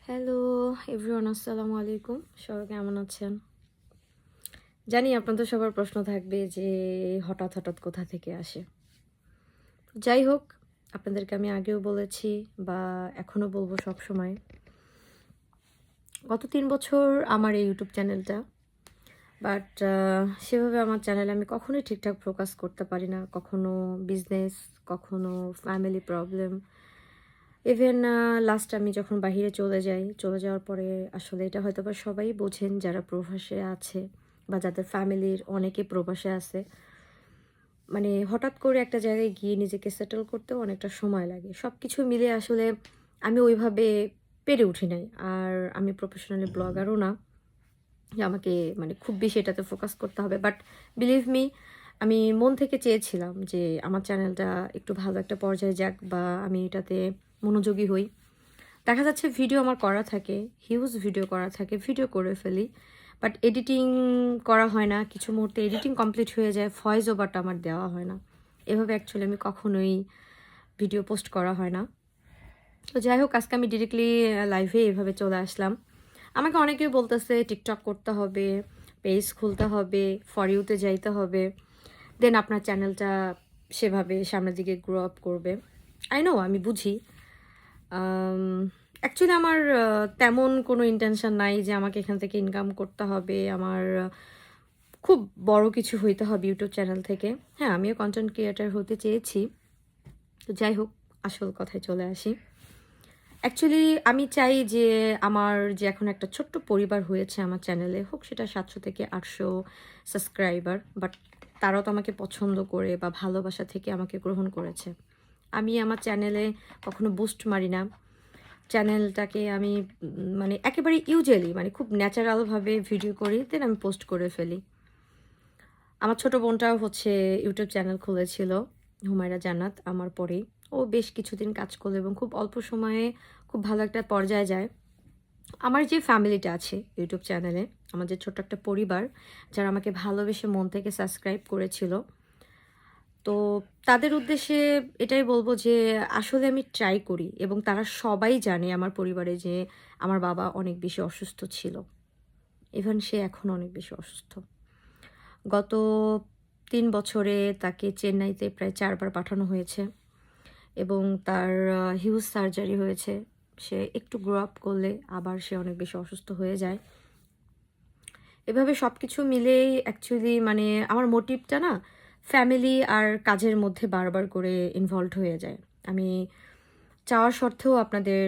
Hello everyone, আসসালামু আলাইকুম। সবাই কেমন আছেন? জানি আপনাদের সবার প্রশ্ন থাকবে যে হঠাৎ হঠাৎ কোথা থেকে আসে। যাই হোক, আপনাদেরকে আমি আগেও বলেছি বা এখনও বলবো সবসময়, গত 3 বছর আমার এই ইউটিউব চ্যানেলটা, বাট সেভাবে আমার চ্যানেলে আমি কখনোই ঠিকঠাক ফোকাস করতে পারি না। কখনো বিজনেস, কখনো ফ্যামিলি প্রবলেম, ইভেন লাস্ট আমি যখন বাহিরে চলে যাওয়ার পরে আসলে এটা হয়তো বা সবাই বোঝেন যারা প্রবাসে আছে বা যাদের ফ্যামিলির অনেকে প্রবাসে আছে। মানে হঠাৎ করে একটা জায়গায় গিয়ে নিজেকে সেটেল করতেও অনেকটা সময় লাগে। সব কিছু মিলিয়ে আসলে আমি ওইভাবে পেরে উঠি নাই। আর আমি প্রফেশনালি ব্লগারও না যে আমাকে মানে খুব বেশি এটাতে ফোকাস করতে হবে। বাট বিলিভ মি, আমি মন থেকে চেয়েছিলাম যে আমার চ্যানেলটা একটু ভালো একটা পর্যায়ে যাক বা আমি এটাতে মনোযোগী হই। দেখা যাচ্ছে ভিডিও আমার করা থাকে, হিউজ ভিডিও করা থাকে, ভিডিও করে ফেলি। বাট এডিটিং করা হয় না। কিছু মুহূর্তে এডিটিং কমপ্লিট হয়ে যায়, ভয়েস ওভারটা আমার দেওয়া হয় না। এভাবে অ্যাকচুয়ালি আমি কখনোই ভিডিও পোস্ট করা হয় না। তো যাই হোক, আজকে আমি ডিরেক্টলি লাইভে এভাবে চলে আসলাম। আমাকে অনেকেই বলতেছে টিকটক করতে হবে, পেজ খুলতে হবে, ফর ইউতে যাইতে হবে, দেন আপনার চ্যানেলটা সেভাবে সামনের দিকে গ্রো আপ করবে। আই নো, আমি বুঝি। অ্যাকচুয়ালি আমার তেমন কোনো ইন্টেনশন নাই যে আমাকে এখান থেকে ইনকাম করতে হবে, আমার খুব বড় কিছু হইতে হবে ইউটিউব চ্যানেল থেকে। হ্যাঁ, আমিও কন্টেন্ট ক্রিয়েটার হতে চেয়েছি। তো যাই হোক, আসল কথায় চলে আসি। অ্যাকচুয়ালি আমি চাই যে আমার যে এখন একটা ছোট্ট পরিবার হয়েছে আমার চ্যানেলে, হোক সেটা 700 থেকে 800 সাবস্ক্রাইবার, বাট তারাও তো আমাকে পছন্দ করে বা ভালোবাসা থেকে আমাকে গ্রহণ করেছে। আমি আমার চ্যানেলে কখনো বুস্ট মারি না। চ্যানেলটাকে আমি মানে একেবারে ইউজুয়ালি মানে খুব ন্যাচারালভাবে ভিডিও করি, দেন আমি পোস্ট করে ফেলি। আমার ছোট বোনটাও হচ্ছে ইউটিউব চ্যানেল খুলেছিল, হুমায়রা জান্নাত, আমার পরেই। ও বেশ কিছুদিন কাজ করলো এবং খুব অল্প সময়ে খুব ভালো একটা পর্যায়ে যায়। আমার যে ফ্যামিলিটা আছে ইউটিউব চ্যানেলে, আমার যে ছোট্ট একটা পরিবার যারা আমাকে ভালোবেসে মন থেকে সাবস্ক্রাইব করেছিল, তো তাদের উদ্দেশ্যে এটাই বলবো যে আসলে আমি ট্রাই করি এবং তারা সবাই জানে আমার পরিবারে যে আমার বাবা অনেক বেশি অসুস্থ ছিল। ইভেন সে এখন অনেক বেশি অসুস্থ। গত 3 বছরে তাকে চেন্নাইতে প্রায় 4 বার পাঠানো হয়েছে এবং তার হিউজ সার্জারি হয়েছে। সে একটু গ্রো আপ করলে আবার সে অনেক বেশি অসুস্থ হয়ে যায়। এভাবে সব কিছু মিলেই অ্যাকচুয়ালি মানে আমার মোটিভটা না ফ্যামিলি আর কাজের মধ্যে বারবার করে ইনভলভড হয়ে যায়। আমি চাওয়া সত্ত্বেও আপনাদের